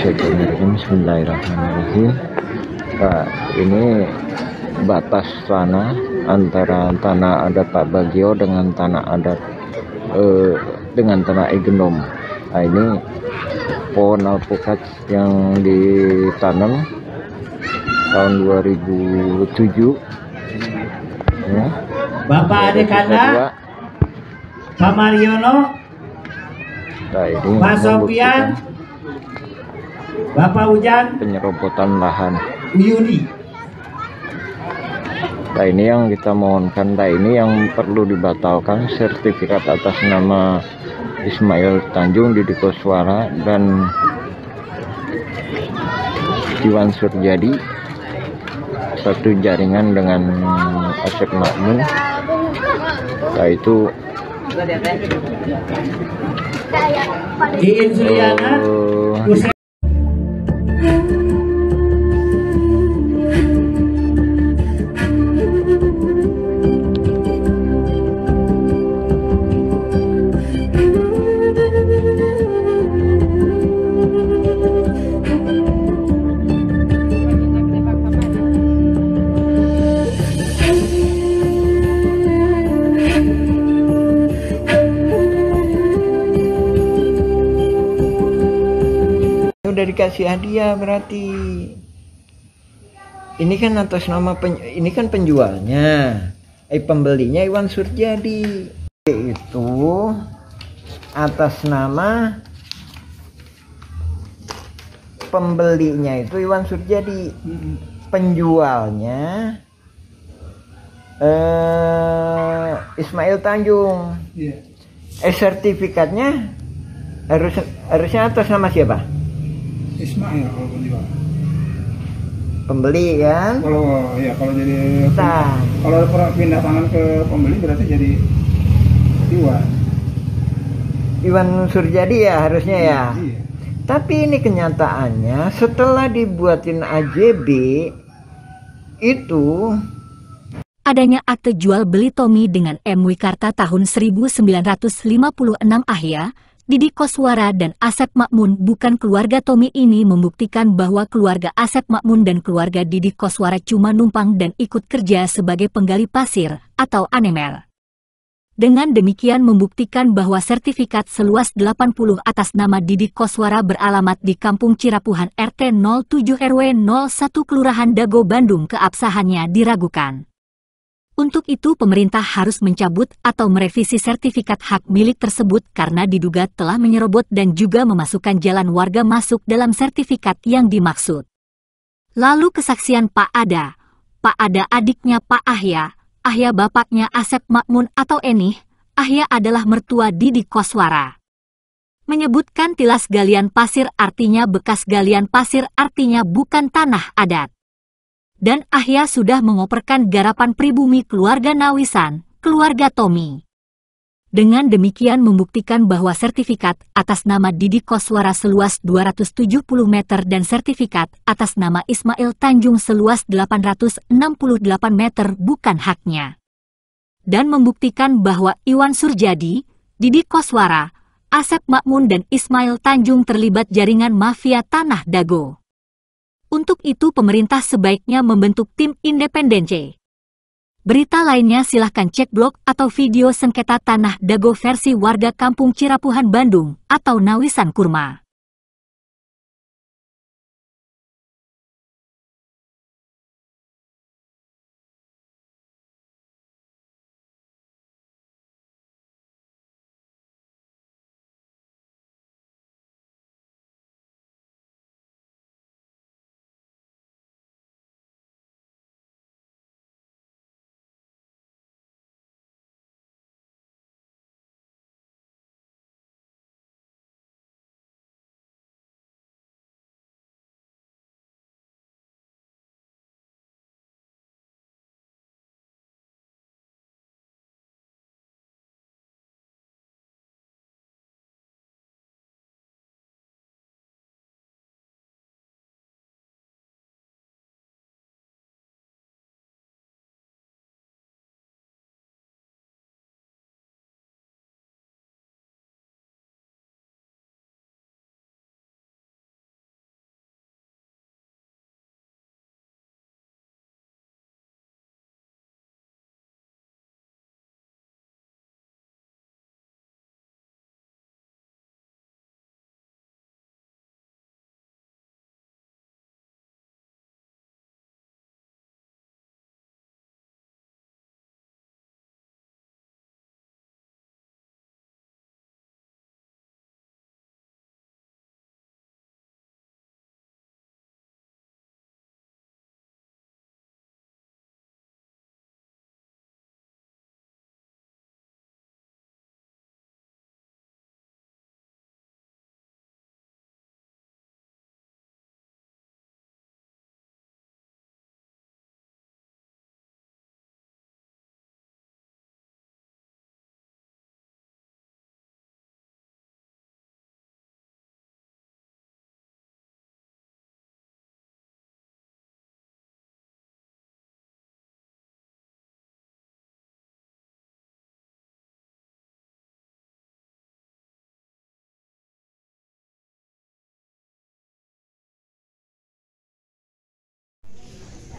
Bismillahirrahmanirrahim. Nah, ini batas tanah antara tanah adat Pak Bagio dengan tanah adat dengan tanah Igenom. Nah, ini pohon alpukat yang ditanam tahun 2007 ya. Bapak Adekanda, Pak Mariono, Nah, ini Pak Sofian, Bapak Hujan, penyerobotan lahan. Uyuni. Nah, ini yang kita mohonkan. Nah, ini yang perlu dibatalkan sertifikat atas nama Ismail Tanjung, Didi Koswara, dan Iwan Surjadi, satu jaringan dengan Asep Makmun. Nah, itu Iin Suryana, udah dikasih hadiah berarti. Ini kan atas nama ini kan penjualnya, pembelinya Iwan Surjadi. Itu atas nama pembelinya itu Iwan Surjadi, penjualnya Ismail Tanjung. Sertifikatnya harusnya atas nama siapa? Ismail kalau penjual. Pembeli kan? Kalau jadi kalau pindah tangan ke pembeli berarti jadi Iwan Surjadi ya harusnya ya. Iya. Tapi ini kenyataannya setelah dibuatin AJB itu adanya akte jual beli Tommy dengan M. Wikarta tahun 1956 Ahya, Didi Koswara dan Asep Makmun bukan keluarga Tommy ini membuktikan bahwa keluarga Asep Makmun dan keluarga Didi Koswara cuma numpang dan ikut kerja sebagai penggali pasir atau anemel. Dengan demikian membuktikan bahwa sertifikat seluas 80 atas nama Didi Koswara beralamat di Kampung Cirapuhan RT 07 RW 01 Kelurahan Dago Bandung keabsahannya diragukan. Untuk itu pemerintah harus mencabut atau merevisi sertifikat hak milik tersebut karena diduga telah menyerobot dan juga memasukkan jalan warga masuk dalam sertifikat yang dimaksud. Lalu kesaksian Pak Ada adiknya Pak Ahya, Ahya bapaknya Asep Makmun atau Enih, Ahya adalah mertua Didi Koswara. Menyebutkan tilas galian pasir artinya bekas galian pasir artinya bukan tanah adat. Dan Ahya sudah mengoperkan garapan pribumi keluarga Nawisan, keluarga Tommy. Dengan demikian membuktikan bahwa sertifikat atas nama Didi Koswara seluas 270 meter dan sertifikat atas nama Ismail Tanjung seluas 868 meter bukan haknya. Dan membuktikan bahwa Iwan Surjadi, Didi Koswara, Asep Makmun dan Ismail Tanjung terlibat jaringan mafia Tanah Dago. Untuk itu pemerintah sebaiknya membentuk tim independen C. Berita lainnya silahkan cek blog atau video sengketa Tanah Dago versi warga Kampung Cirapuhan Bandung atau Nawisan Kurma.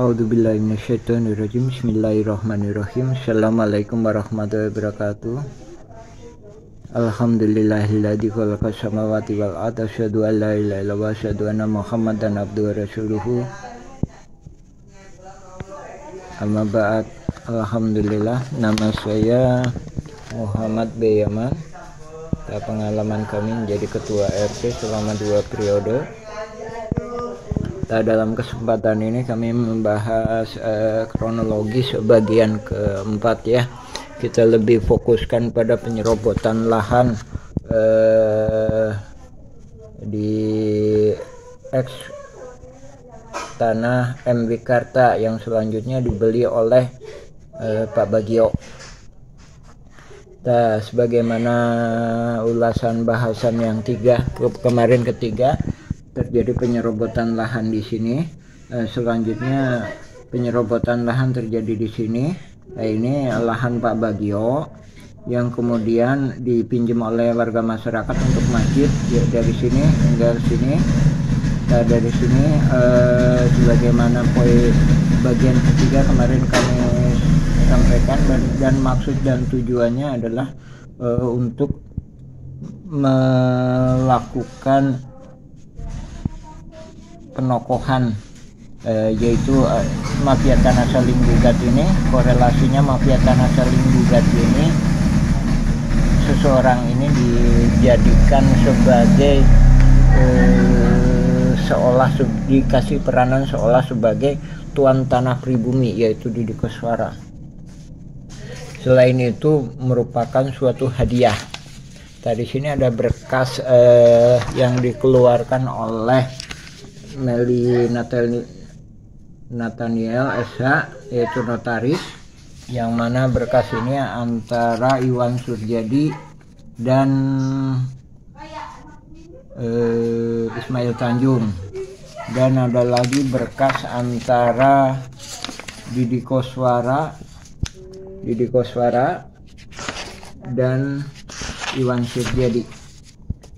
A'udzubillahi minasyaitonirrajim. Bismillahirrahmanirrahim. Assalamualaikum warahmatullahi wabarakatuh. Alhamdulillahilladzi khalaqas samawati wal arda, asyhadu an la ilaha illallah wa asyhadu anna Muhammadan abduhu wa rasuluhu. Amma ba'd. Alhamdulillah, nama saya Muhammad B. Yaman. Pengalaman kami menjadi ketua RT selama 2 periode. Dalam kesempatan ini kami membahas kronologis bagian keempat ya. Kita lebih fokuskan pada penyerobotan lahan di eks tanah M. Wikarta yang selanjutnya dibeli oleh Pak Bagio. Nah, sebagaimana ulasan bahasan yang kemarin ketiga, terjadi penyerobotan lahan di sini. Selanjutnya penyerobotan lahan terjadi di sini. Nah, ini lahan Pak Bagio yang kemudian dipinjam oleh warga masyarakat untuk masjid ya, dari sini hingga sini. Nah, dari sini sebagaimana poin bagian ketiga kemarin kami sampaikan, dan maksud dan tujuannya adalah untuk melakukan penokohan yaitu mafia tanah saling gugat ini. Korelasinya mafia tanah saling gugat ini, seseorang ini dijadikan sebagai dikasih peranan seolah sebagai tuan tanah pribumi, yaitu Didi Koswara. Selain itu merupakan suatu hadiah. Tadi sini ada berkas yang dikeluarkan oleh Meli Nathaniel SH, yaitu notaris, yang mana berkas ini antara Iwan Surjadi dan Ismail Tanjung. Dan ada lagi berkas antara Didi Koswara dan Iwan Surjadi.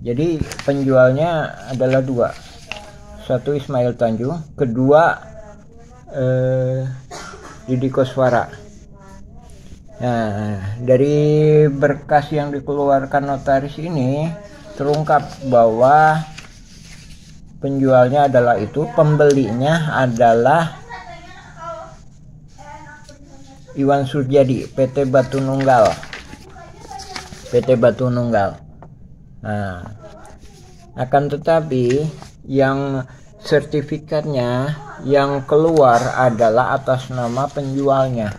Jadi penjualnya adalah 2. Satu Ismail Tanjung, kedua Didi Koswara. Nah, dari berkas yang dikeluarkan notaris ini terungkap bahwa penjualnya adalah itu, pembelinya adalah Iwan Surjadi, PT Batu Nunggal. Nah, akan tetapi yang sertifikatnya yang keluar adalah atas nama penjualnya.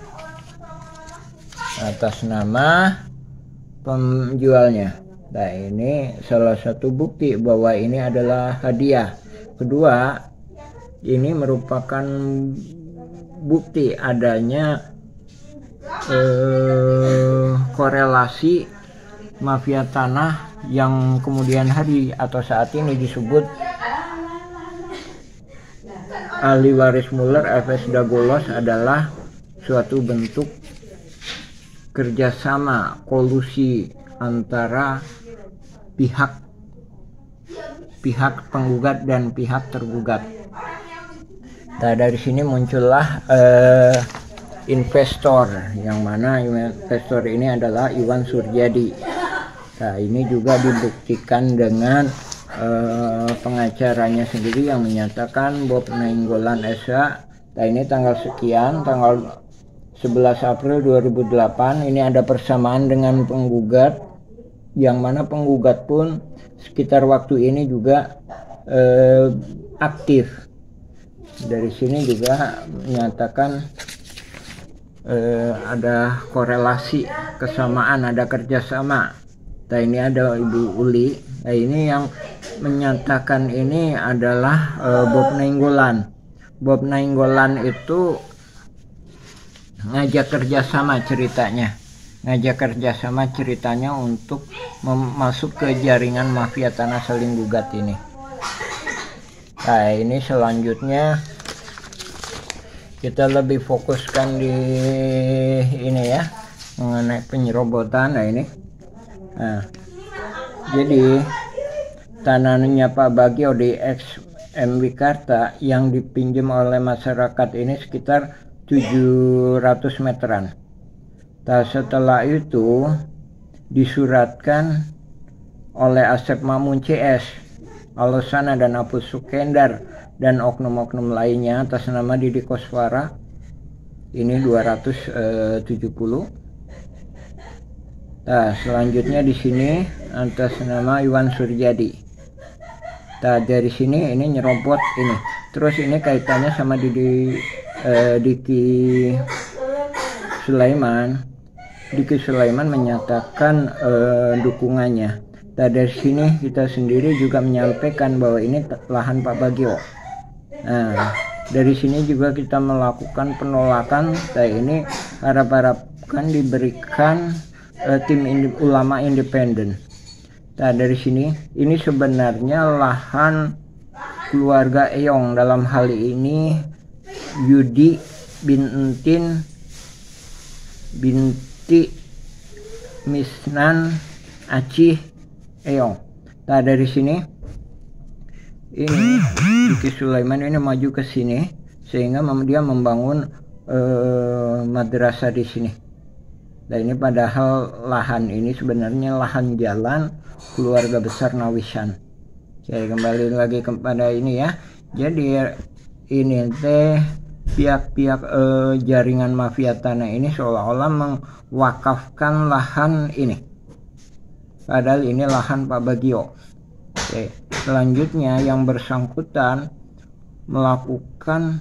Nah, ini salah satu bukti bahwa ini adalah hadiah. Kedua, ini merupakan bukti adanya korelasi mafia tanah yang kemudian hari atau saat ini disebut ahli waris Muller FS Dagolos adalah suatu bentuk kerjasama kolusi antara pihak penggugat dan pihak tergugat. Nah, dari sini muncullah investor, yang mana investor ini adalah Iwan Surjadi. Nah, ini juga dibuktikan dengan pengacaranya sendiri yang menyatakan Bob Nainggolan SH. Nah, ini tanggal sekian, tanggal 11 April 2008, ini ada persamaan dengan penggugat, yang mana penggugat pun sekitar waktu ini juga aktif. Dari sini juga menyatakan ada korelasi, kesamaan, ada kerjasama. Nah, ini ada Ibu Uli. Nah, ini yang menyatakan ini adalah Bob Nainggolan. Bob Nainggolan itu ngajak kerjasama ceritanya untuk masuk ke jaringan mafia tanah saling gugat ini. Nah, ini selanjutnya kita lebih fokuskan di ini ya, mengenai penyerobotan. Nah, ini. Nah, jadi tanahnya Pak Bagio di Wikarta yang dipinjam oleh masyarakat ini sekitar 700 meteran. Nah, setelah itu disuratkan oleh Asep Makmun CS, Alosana dan Apus Sukendar dan oknum-oknum lainnya atas nama Didi Koswara. Ini 270. Nah, selanjutnya di sini atas nama Iwan Suryadi. Nah, dari sini ini nyerobot ini. Terus ini kaitannya sama Diki Sulaiman. Diki Sulaiman menyatakan dukungannya. Nah, dari sini kita sendiri juga menyampaikan bahwa ini lahan Pak Bagio. Nah, dari sini juga kita melakukan penolakan. Nah, ini harap-harapkan diberikan tim ulama independen. Nah, dari sini ini sebenarnya lahan keluarga Eyong, dalam hal ini Yudi Entin binti Misnan Acih Eyong. Nah, dari sini ini Diki Sulaiman ini maju ke sini sehingga dia membangun madrasah di sini. Nah, ini padahal lahan ini sebenarnya lahan jalan keluarga besar Nawisan. Saya kembali lagi kepada ini ya. Jadi ini teh pihak-pihak jaringan mafia tanah ini seolah-olah mewakafkan lahan ini. Padahal ini lahan Pak Bagio. Oke. Selanjutnya yang bersangkutan melakukan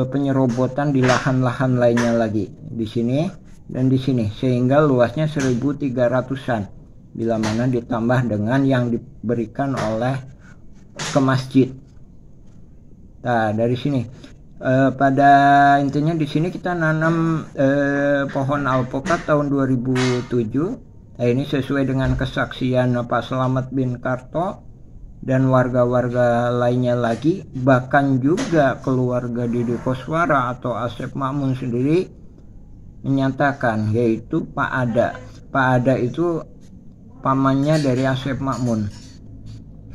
penyerobotan di lahan-lahan lainnya lagi di sini dan di sini, sehingga luasnya 1.300-an, bila mana ditambah dengan yang diberikan oleh ke masjid. Nah, dari sini pada intinya di sini kita nanam pohon alpukat tahun 2007. Nah, ini sesuai dengan kesaksian Pak Slamet bin Karto dan warga-warga lainnya lagi, bahkan juga keluarga Didi Koswara atau Asep Makmun sendiri menyatakan, yaitu Pak Ada. Pak Ada itu pamannya dari Asep Makmun.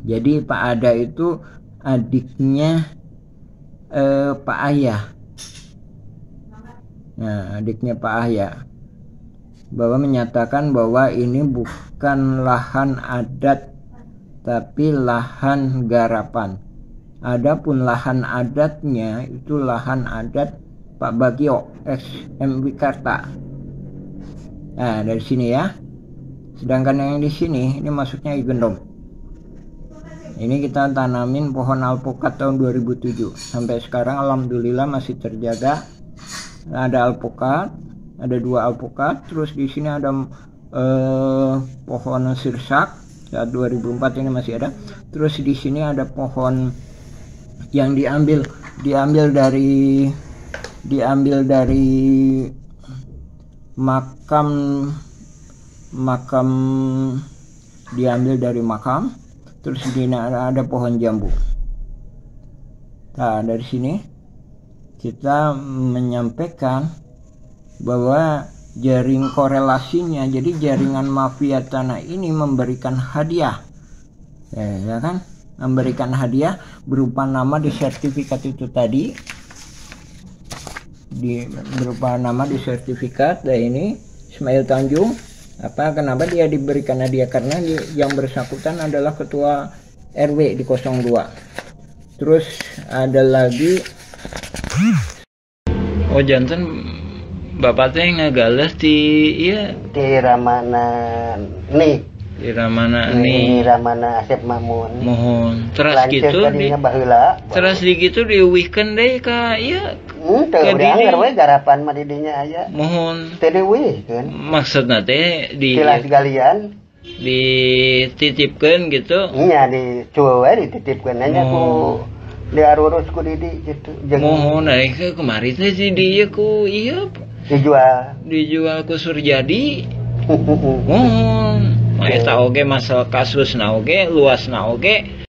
Jadi Pak Ada itu adiknya Pak Ayah. Nah, adiknya Pak Ayah. Bahwa menyatakan bahwa ini bukan lahan adat tapi lahan garapan. Adapun lahan adatnya itu lahan adat Pak Bagio ex Wikarta. Nah, dari sini ya. Sedangkan yang di sini ini masuknya Igendom. Ini kita tanamin pohon alpukat tahun 2007. Sampai sekarang alhamdulillah masih terjaga. Ada alpukat, ada 2 alpukat. Terus di sini ada pohon sirsak. Saat 2004 ini masih ada. Terus di sini ada pohon yang diambil dari makam, terus di sini ada pohon jambu. Nah, dari sini kita menyampaikan bahwa jaring korelasinya, jadi jaringan mafia tanah ini memberikan hadiah, ya kan, memberikan hadiah berupa nama di sertifikat itu tadi. Berupa nama di sertifikat. Dan ini Ismail Tanjung. Kenapa dia diberikan hadiah? Karena yang bersangkutan adalah ketua RW di 02. Terus ada lagi, oh jantan bapak teh ngagales di Ramana nih. Di Ramana Asep Makmun. Mohon terus gitu terus gitu diuwihkeun deui ka ieu. Teu dianggar we garapan mah didinya aya. Mohon teu diuwihkeun. Maksudna teh di kilas galian dititipkeun gitu. Iya, dicueul we dititipkeun nya ku diarurus ku Didi gitu. Mohon kemarin teh si dieu ku ieu dijual ku Suryadi. Mohon eta oge masalah kasusna oge luasna oge